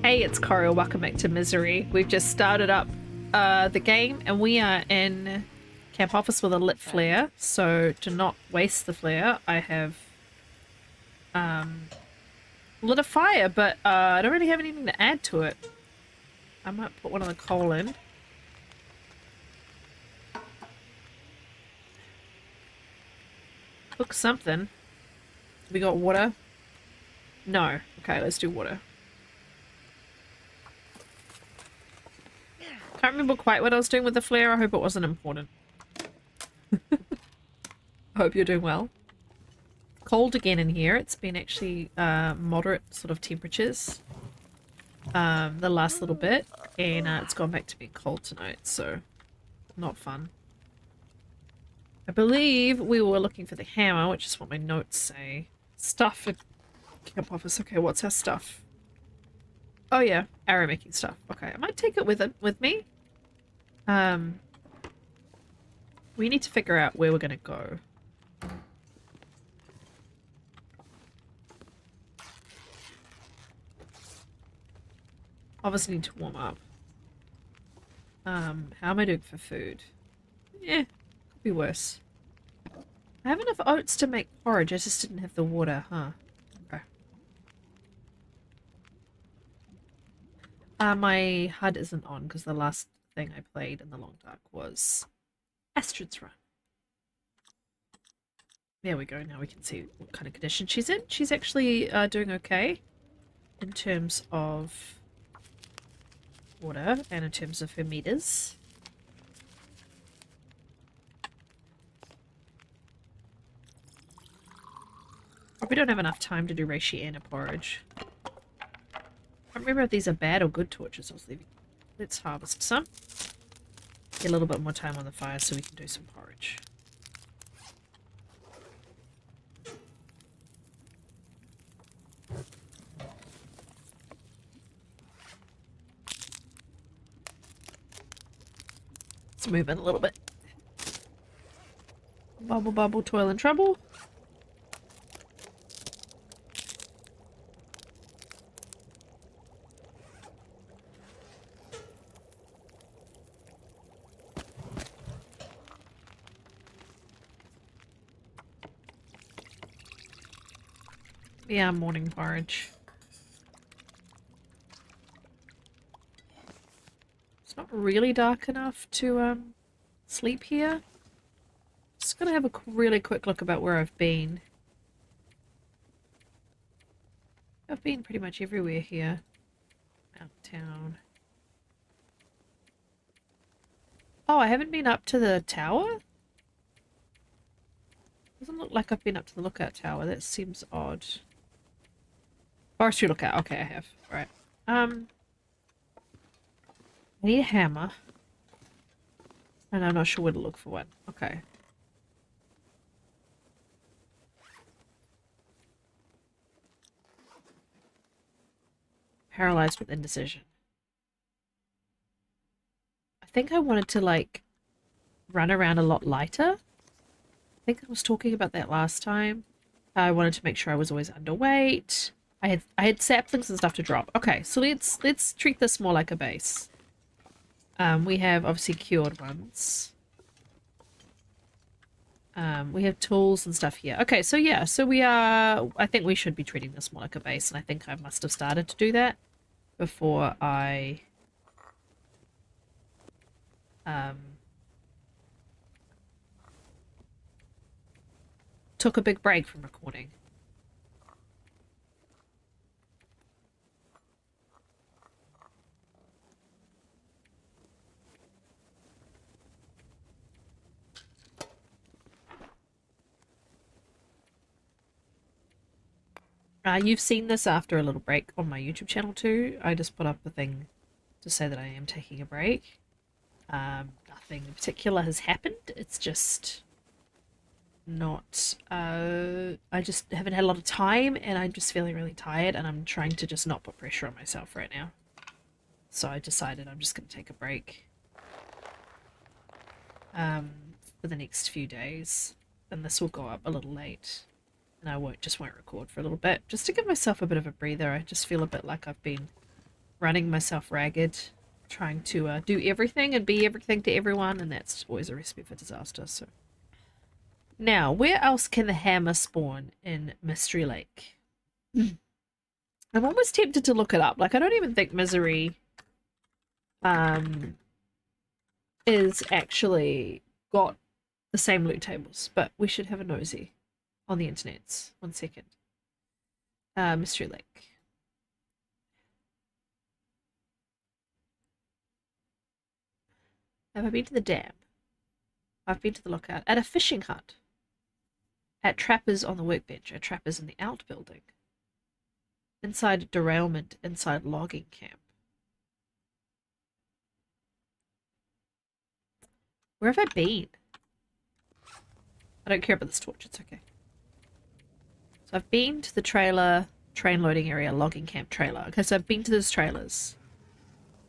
Hey, it's Coral. Welcome back to Misery. We've just started up the game and we are in camp office with a lit flare. So to not waste the flare, I have lit a fire, but I don't really have anything to add to it. I might put one of the coal in. Cook something. We got water? No. Okay, let's do water. Can't remember quite what I was doing with the flare. I hope it wasn't important. I hope you're doing well. Cold again in here. It's been actually moderate sort of temperatures the last little bit, and it's gone back to being cold tonight, so not fun. I believe we were looking for the hammer, which is what my notes say. Stuff at camp office. Okay, what's our stuff? Oh yeah, arrow making stuff. Okay, I might take it with me. We need to figure out where we're gonna go. Obviously need to warm up. How am I doing for food? Yeah, could be worse. I have enough oats to make porridge, I just didn't have the water, huh? Okay. My HUD isn't on because the last thing I played in the Long Dark was Astrid's Run. There we go, now we can see what kind of condition she's in. She's actually doing okay in terms of water and in terms of her meters. Probably don't have enough time to do reishi and a porridge. I don't remember if these are bad or good torches I was leaving. Let's harvest some. Get a little bit more time on the fire so we can do some porridge. Let's move in a little bit. Bubble, bubble, toil and trouble. Yeah, morning porridge. It's not really dark enough to sleep here. Just gonna have a really quick look about where I've been. I've been pretty much everywhere here. Out of town. Oh, I haven't been up to the tower? Doesn't look like I've been up to the lookout tower. That seems odd. Forestry lookout. Okay, I have. Alright. I need a hammer. And I'm not sure where to look for one. Okay. Paralyzed with indecision. I think I wanted to, like, run around a lot lighter. I think I was talking about that last time. I wanted to make sure I was always underweight. I had saplings and stuff to drop. Okay, so let's treat this more like a base. We have obviously cured ones. We have tools and stuff here. Okay, so yeah, so I think we should be treating this more like a base, and I think I must have started to do that before I took a big break from recording. You've seen this after a little break on my YouTube channel too. I just put up a thing to say that I am taking a break. Nothing in particular has happened. It's just not... I just haven't had a lot of time and I'm just feeling really tired and I'm trying to just not put pressure on myself right now. So I decided I'm just going to take a break for the next few days. And this will go up a little late. And I just won't record for a little bit, just to give myself a bit of a breather. I just feel a bit like I've been running myself ragged, trying to do everything and be everything to everyone, and that's always a recipe for disaster. So now, where else can the hammer spawn in Mystery Lake? I'm almost tempted to look it up. Like, I don't even think Misery is actually got the same loot tables, but we should have a nosy on the internet. 1 second. Mystery Lake. Have I been to the dam? I've been to the lookout. At a fishing hut. At trappers on the workbench. At trappers in the outbuilding. Inside derailment. Inside logging camp. Where have I been? I don't care about this torch. It's okay. So I've been to the trailer, train loading area, logging camp trailer. Okay, so I've been to those trailers.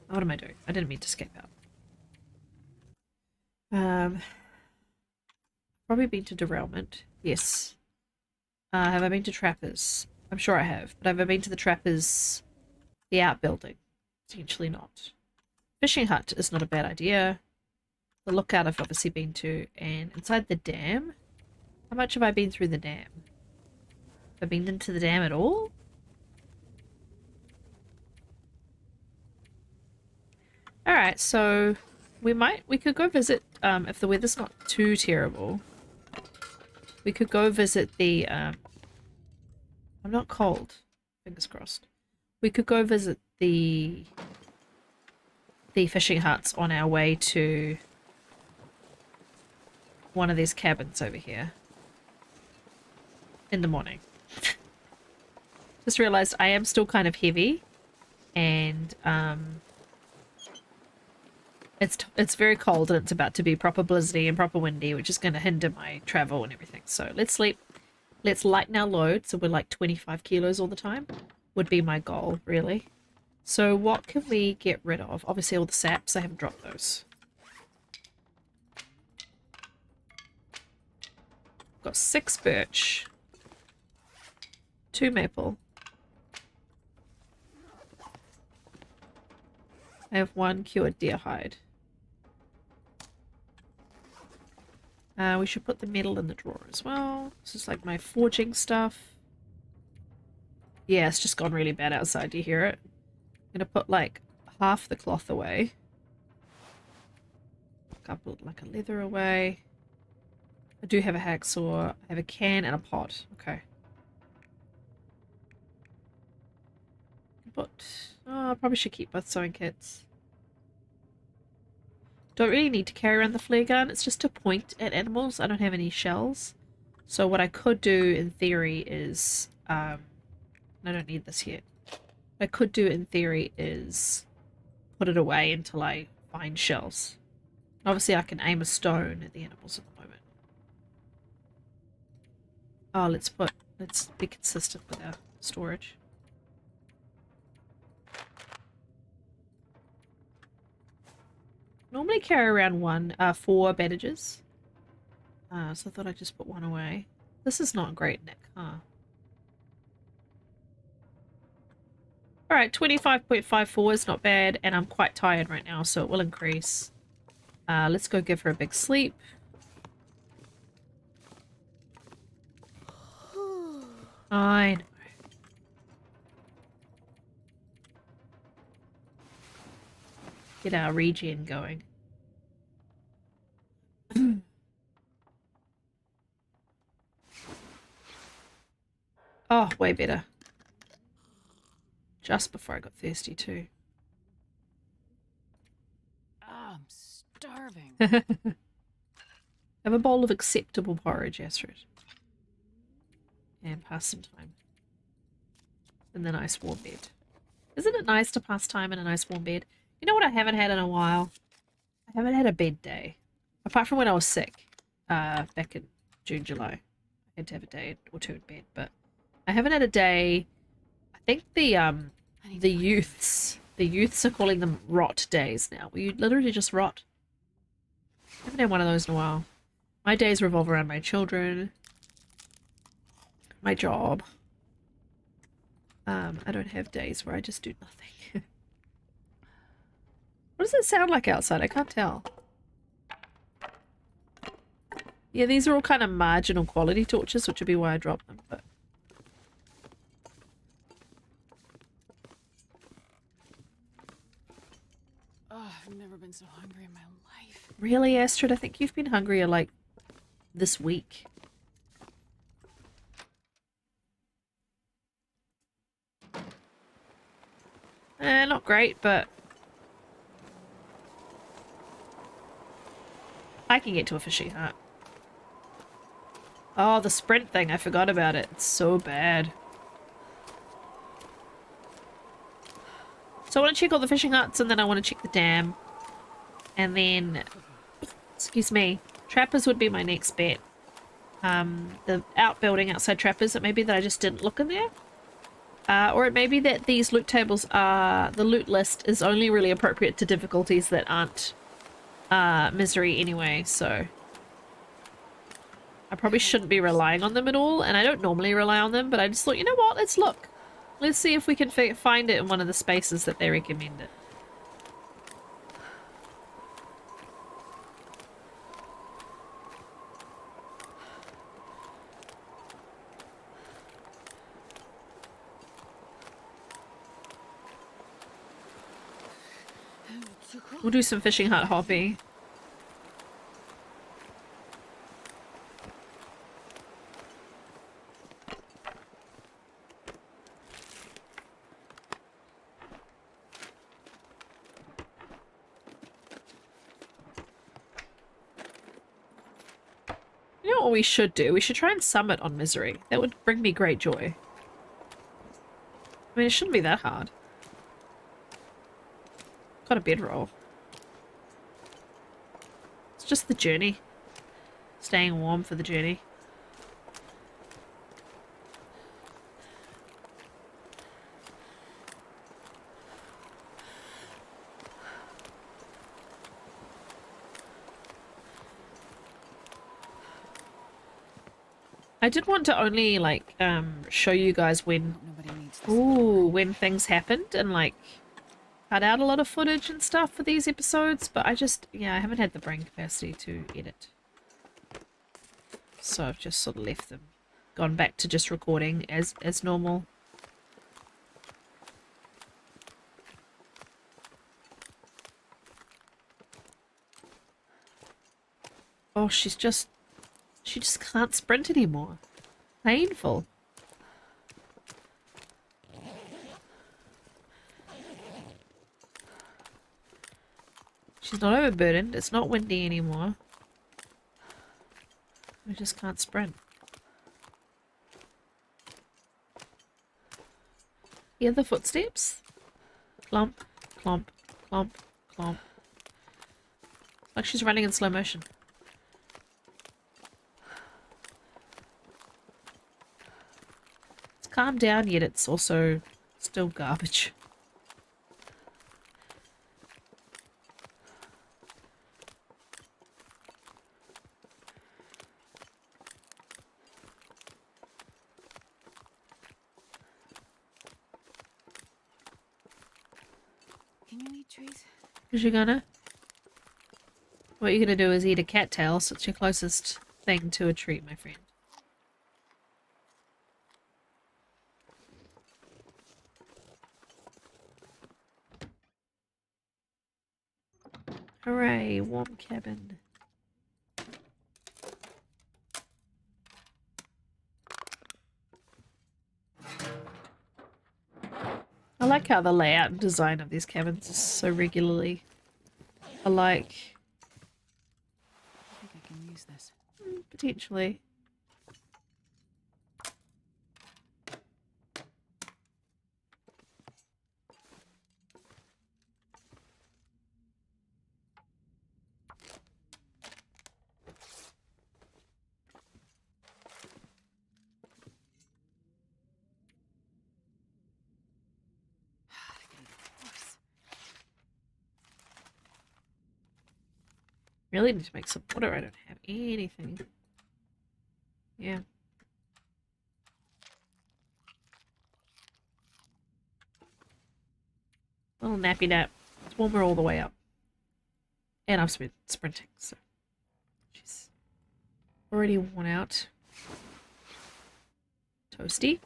What am I doing? I didn't mean to escape out. Probably been to derailment. Yes. Have I been to trappers? I'm sure I have. But have I been to the trappers, the outbuilding? Potentially not. Fishing hut is not a bad idea. The lookout I've obviously been to. And inside the dam? How much have I been through the dam? Have I been into the dam at all? Alright, so we could go visit, if the weather's not too terrible, we could go visit the, I'm not cold, fingers crossed. We could go visit the fishing huts on our way to one of these cabins over here in the morning. Just realized I am still kind of heavy, and it's very cold and it's about to be proper blizzardy and proper windy, which is going to hinder my travel and everything. So let's sleep. Let's lighten our load so we're like 25 kilos all the time would be my goal, really. So what can we get rid of? Obviously all the saps. I haven't dropped those. Got 6 birch. 2 maple. I have 1 cured deer hide. We should put the metal in the drawer as well. This is like my forging stuff. Yeah, it's just gone really bad outside. Do you hear it? I'm gonna put like half the cloth away. A couple, like a leather away. I do have a hacksaw. I have a can and a pot. Okay. But I probably should keep both sewing kits. Don't really need to carry around the flare gun. It's just to point at animals. I don't have any shells. So what I could do in theory is... I don't need this yet. What I could do in theory is put it away until I find shells. Obviously I can aim a stone at the animals at the moment. Oh, let's be consistent with our storage. Normally carry around 4 bandages. So I thought I'd just put 1 away. This is not great, Nick, huh? Alright, 25.54 is not bad, and I'm quite tired right now, so it will increase. Let's go give her a big sleep. I know. Get our regen going. Oh, way better. Just before I got thirsty too. I'm starving. Have a bowl of acceptable porridge, Astrid. And pass some time. In the nice warm bed. Isn't it nice to pass time in a nice warm bed? You know what I haven't had in a while? I haven't had a bed day. Apart from when I was sick. Back in June, July. I had to have a day or 2 in bed, but I haven't had a day. I think the youths are calling them rot days now, where you literally just rot. I haven't had one of those in a while. My days revolve around my children, my job. I don't have days where I just do nothing. does it sound like outside? I can't tell. Yeah, these are all kind of marginal quality torches, which would be why I dropped them, but... Oh, I've never been so hungry in my life. Really, Astrid? I think you've been hungrier, like, this week. Not great, but... I can get to a fishing hut. Oh, the sprint thing. I forgot about it. It's so bad. So I want to check all the fishing huts, and then I want to check the dam. And then... Excuse me. Trappers would be my next bet. The outbuilding outside Trappers, it may be that I just didn't look in there. Or it may be that these loot tables are... The loot list is only really appropriate to difficulties that aren't Misery anyway, so... I probably shouldn't be relying on them at all, and I don't normally rely on them, but I just thought, you know what, let's look. Let's see if we can find it in one of the spaces that they recommend it. We'll do some fishing hut hoppy. You know what we should do? We should try and summit on Misery. That would bring me great joy. I mean, it shouldn't be that hard. Got a bedroll. It's just the journey. Staying warm for the journey. I did want to only, like, show you guys when... Nobody needs this. Ooh, when things happened and, like, cut out a lot of footage and stuff for these episodes, but I just, yeah, I haven't had the brain capacity to edit. So I've just sort of left them. Gone back to just recording as normal. Oh, she just can't sprint anymore. Painful. She's not overburdened. It's not windy anymore. We just can't sprint. Hear the footsteps? Clomp, clomp, clomp, clomp. Like she's running in slow motion. It's calmed down, yet it's also still garbage. Can you eat trees? Is you gonna? What you're gonna do is eat a cattail, so it's your closest thing to a treat, my friend. Hooray, warm cabin. I like how the layout and design of these cabins is so regularly alike. I think I can use this. Potentially. Really need to make some water. I don't have anything. Yeah. Little nappy nap. Let's warm her all the way up. And I've been sprinting, so she's already worn out. Toasty.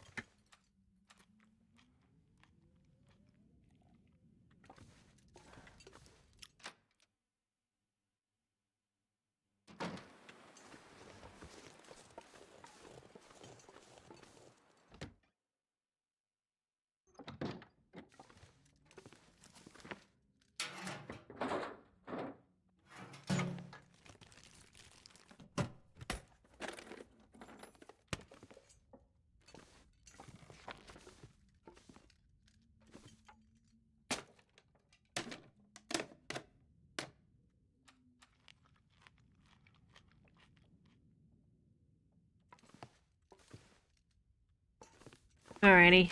Alrighty.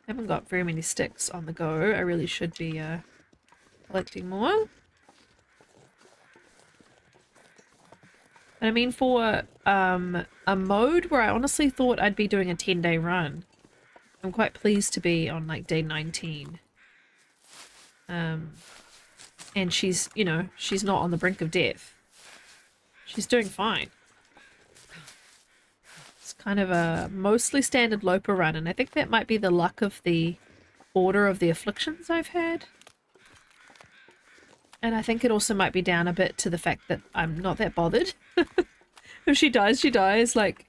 Haven't got very many sticks on the go. I really should be collecting more. But I mean, for a mode where I honestly thought I'd be doing a 10-day run, I'm quite pleased to be on like day 19. And she's, you know, she's not on the brink of death. She's doing fine. It's kind of a mostly standard Loper run, and I think that might be the luck of the order of the afflictions I've had. And I think it also might be down a bit to the fact that I'm not that bothered. If she dies, she dies. Like,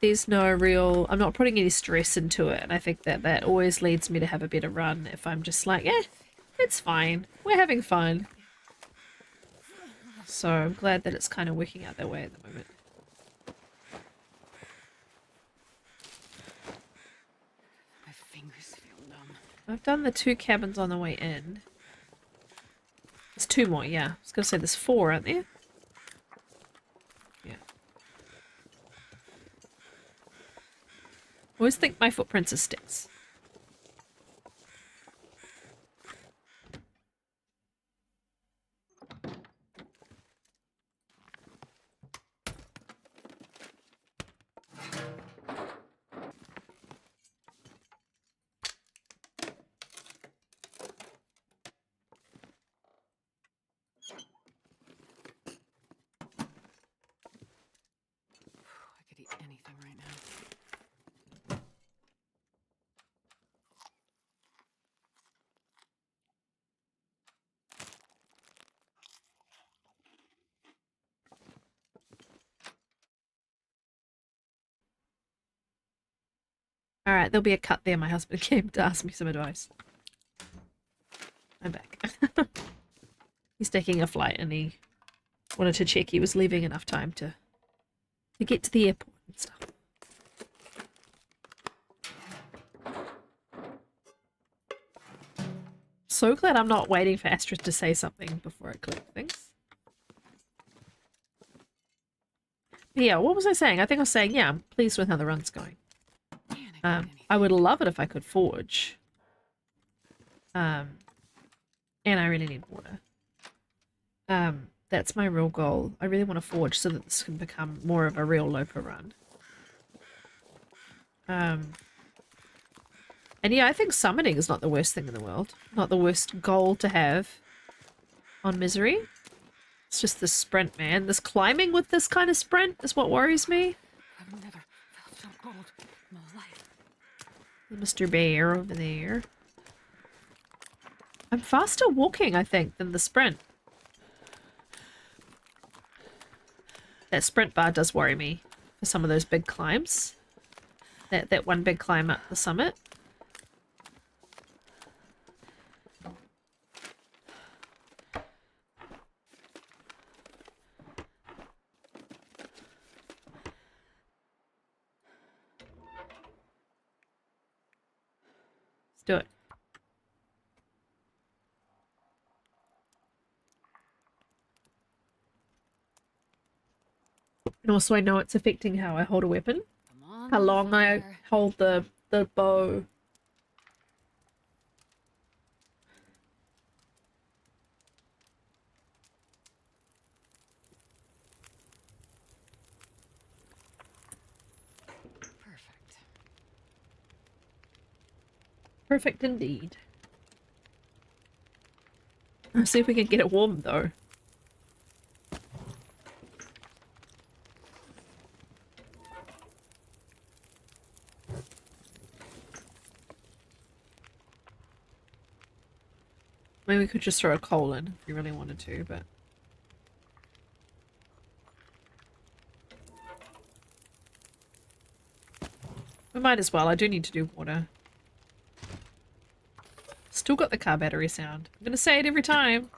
there's no real... I'm not putting any stress into it, and I think that that always leads me to have a better run if I'm just like, eh, it's fine. We're having fun. So I'm glad that it's kind of working out that way at the moment. My fingers feel numb. I've done the 2 cabins on the way in. There's 2 more, yeah. I was going to say there's 4, aren't there? Yeah. I always think my footprints are sticks. I could eat anything right now. Alright, there'll be a cut there. My husband came to ask me some advice. I'm back. He's taking a flight and he wanted to check he was leaving enough time to get to the airport and stuff. So glad I'm not waiting for Astrid to say something before I collect things. But yeah, what was I saying? I think I was saying, yeah, I'm pleased with how the run's going. Man, I would love it if I could forge. And I really need water. That's my real goal. I really want to forge so that this can become more of a real Loper run. And yeah, I think summoning is not the worst thing in the world. Not the worst goal to have on Misery. It's just the sprint, man. This climbing with this kind of sprint is what worries me. I've never felt so cold in my life. Mr. Bear over there. I'm faster walking, I think, than the sprint. That sprint bar does worry me for some of those big climbs. That one big climb up the summit. Let's do it. And also I know it's affecting how I hold a weapon. Come on, How long I fire. hold the bow. Perfect indeed. Let's see if we can get it warm though. Maybe we could just throw a coal in if we really wanted to, but... we might as well. I do need to do water. Still got the car battery sound. I'm gonna say it every time.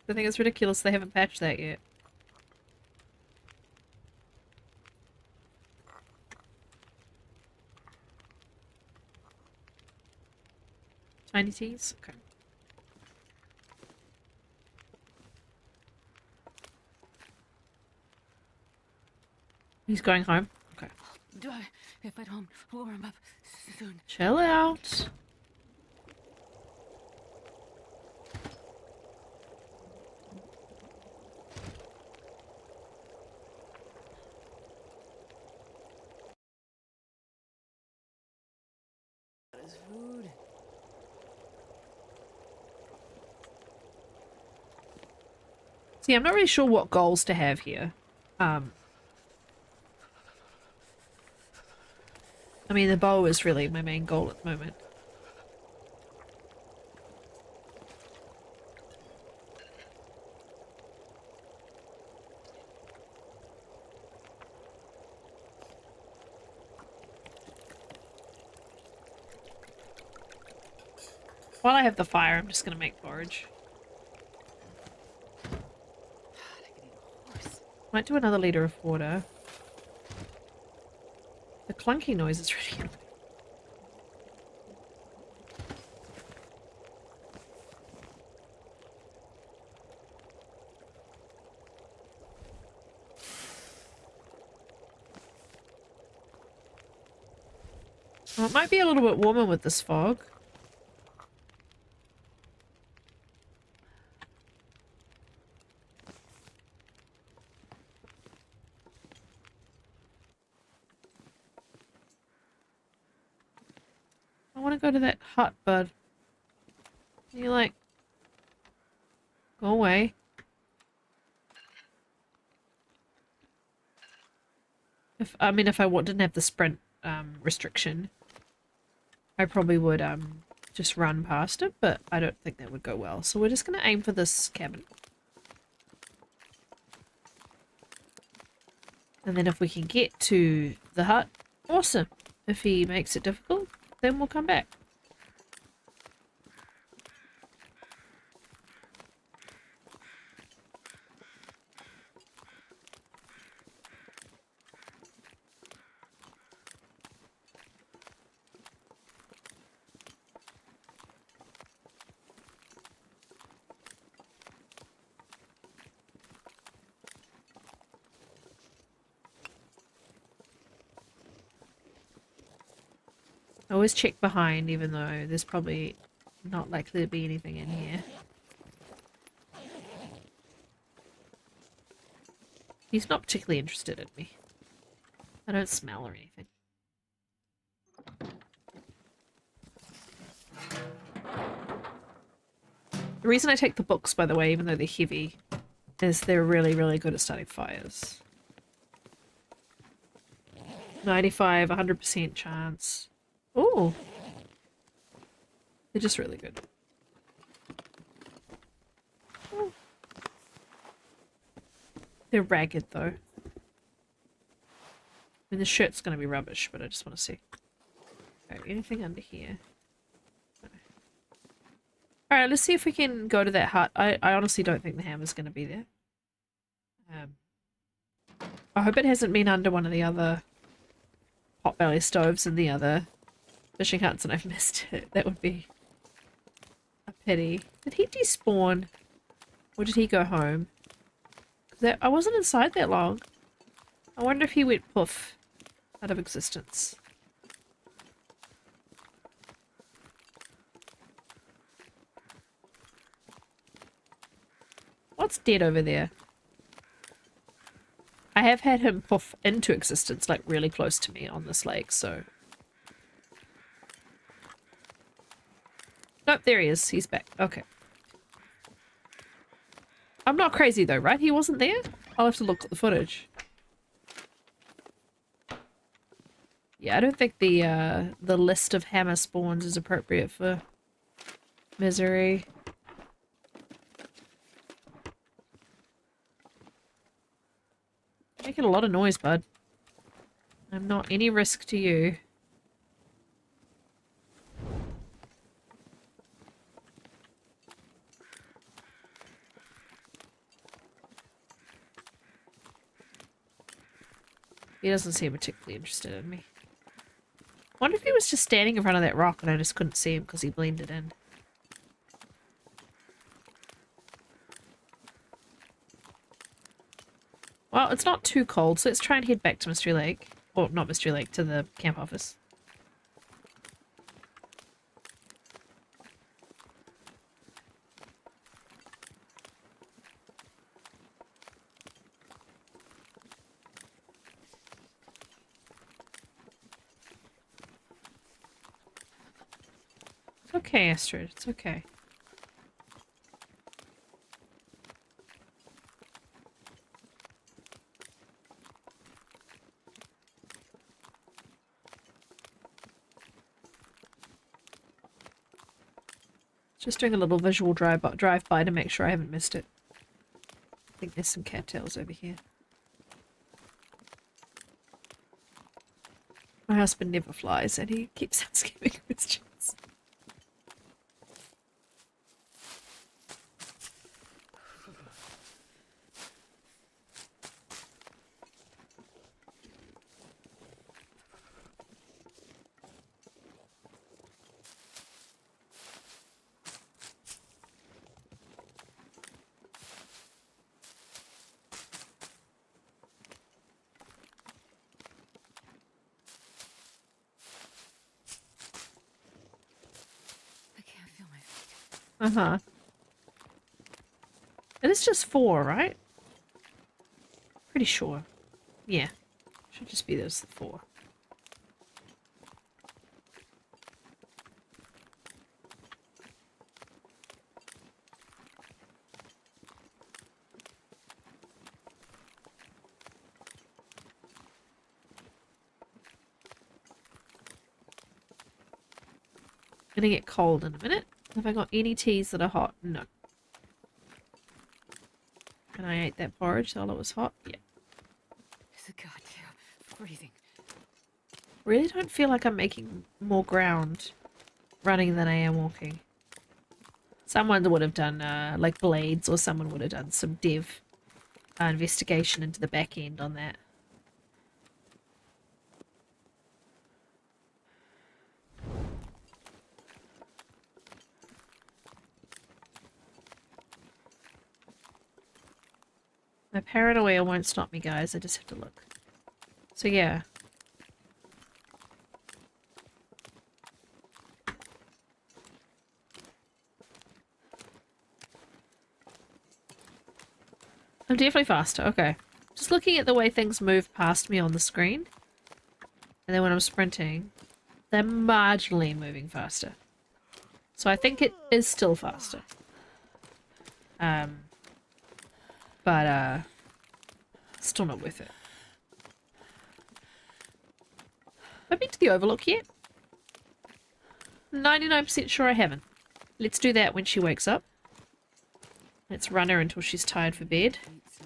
I think it's ridiculous they haven't patched that yet. Tiny teas? Okay. He's going home? Okay. Do I? If I don't warm up soon. Chill out. What is food? See, I'm not really sure what goals to have here. I mean, the bow is really my main goal at the moment. While I have the fire, I'm just gonna make porridge. God, I could eat a horse. Might do another liter of water. The clunky noise is really annoying. Well, it might be a little bit warmer with this fog. I want to go to that hut, bud. You like... go away. If I mean, if I didn't have the sprint restriction, I probably would just run past it, but I don't think that would go well. So we're just going to aim for this cabin. And then if we can get to the hut, awesome. If he makes it difficult, then we'll come back. I always check behind, even though there's probably not likely to be anything in here. He's not particularly interested in me. I don't smell or anything. The reason I take the books, by the way, even though they're heavy, is they're really, really good at starting fires. 95, 100% chance. Oh, they're just really good. Oh. They're ragged though. I mean, the shirt's gonna be rubbish, but I just want to see. Okay, anything under here? No. Alright, let's see if we can go to that hut. I honestly don't think the hammer's gonna be there. I hope it hasn't been under one of the other potbelly stoves in the other fishing huts and I've missed it. That would be a pity. Did he despawn? Or did he go home? I wasn't inside that long. I wonder if he went poof out of existence. What's dead over there? I have had him poof into existence, like really close to me on this lake, so... Nope, there he is. He's back. Okay. I'm not crazy though, right? He wasn't there? I'll have to look at the footage. Yeah, I don't think the list of hammer spawns is appropriate for Misery. Making a lot of noise, bud. I'm not any risk to you. He doesn't seem particularly interested in me. Wonder if he was just standing in front of that rock and I just couldn't see him because he blended in. Well, it's not too cold, so let's try and head back to Mystery Lake. Or, not Mystery Lake, to the camp office. It's okay, Astrid. It's okay. Just doing a little visual drive-by to make sure I haven't missed it. I think there's some cattails over here. My husband never flies and he keeps asking me questions. Uh-huh. And it's just 4, right? Pretty sure. Yeah. Should just be those 4. Gonna get cold in a minute. Have I got any teas that are hot? No. And I ate that porridge while it was hot? Yeah. It's a goddamn freezing. Really don't feel like I'm making more ground running than I am walking. Someone would have done, like blades, or someone would have done some dev investigation into the back end on that. My paranoia won't stop me, guys. I just have to look. So yeah. I'm definitely faster. Okay. Just looking at the way things move past me on the screen. And then when I'm sprinting, they're marginally moving faster. So I think it is still faster. But still not worth it. Have I been to the Overlook yet? 99% sure I haven't. Let's do that when she wakes up. Let's run her until she's tired for bed. I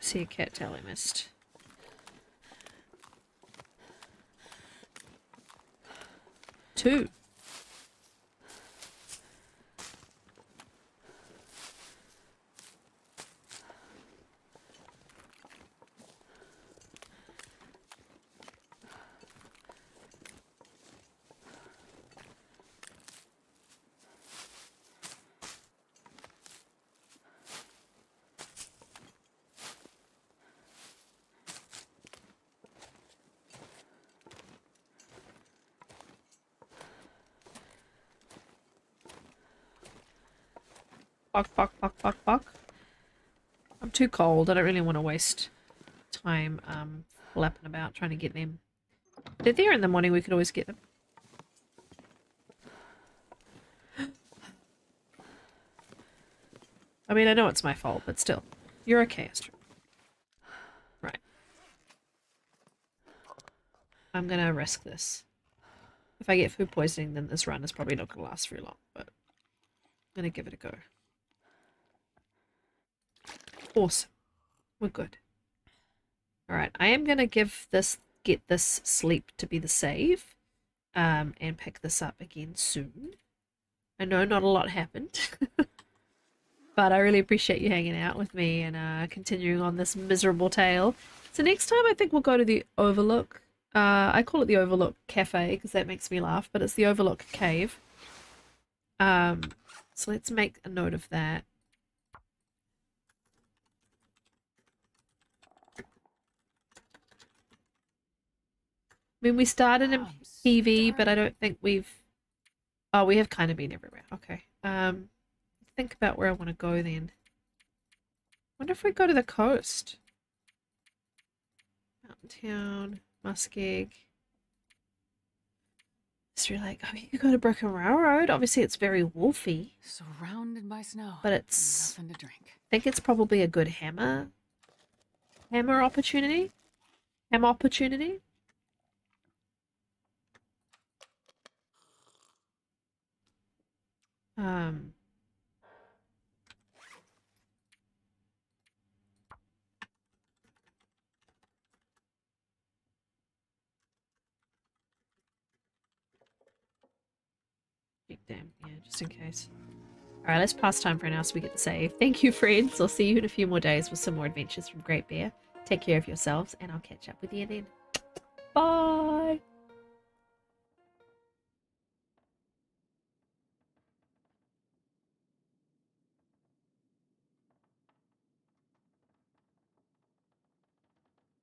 see a cattail I missed. Two. Fuck. I'm too cold. I don't really want to waste time flapping about trying to get them. If they're there in the morning, we could always get them. I mean, I know it's my fault, but still. You're okay, Astro. Right. I'm gonna risk this. If I get food poisoning, then this run is probably not gonna last very long, but I'm gonna give it a go. Awesome. We're good. Alright, I am gonna get this sleep to be the save. And pick this up again soon. I know not a lot happened. But I really appreciate you hanging out with me and continuing on this miserable tale. So next time I think we'll go to the Overlook. I call it the Overlook Cafe because that makes me laugh, but it's the Overlook Cave. So let's make a note of that. I mean, we started in PV, but I don't think we've... Oh, we have kind of been everywhere. Okay. Think about where I want to go then. Wonder if we go to the coast. Mountain Town, Muskeg. Mystery Lake. Oh, you could go to Broken Railroad. Obviously, it's very wolfy. Surrounded by snow. But it's... Nothing to drink. I think it's probably a good hammer opportunity. Ham opportunity. Damn, yeah, just in case. Alright, let's pass time for now so we get the save. Thank you, friends. I'll see you in a few more days with some more adventures from Great Bear. Take care of yourselves, and I'll catch up with you then. Bye!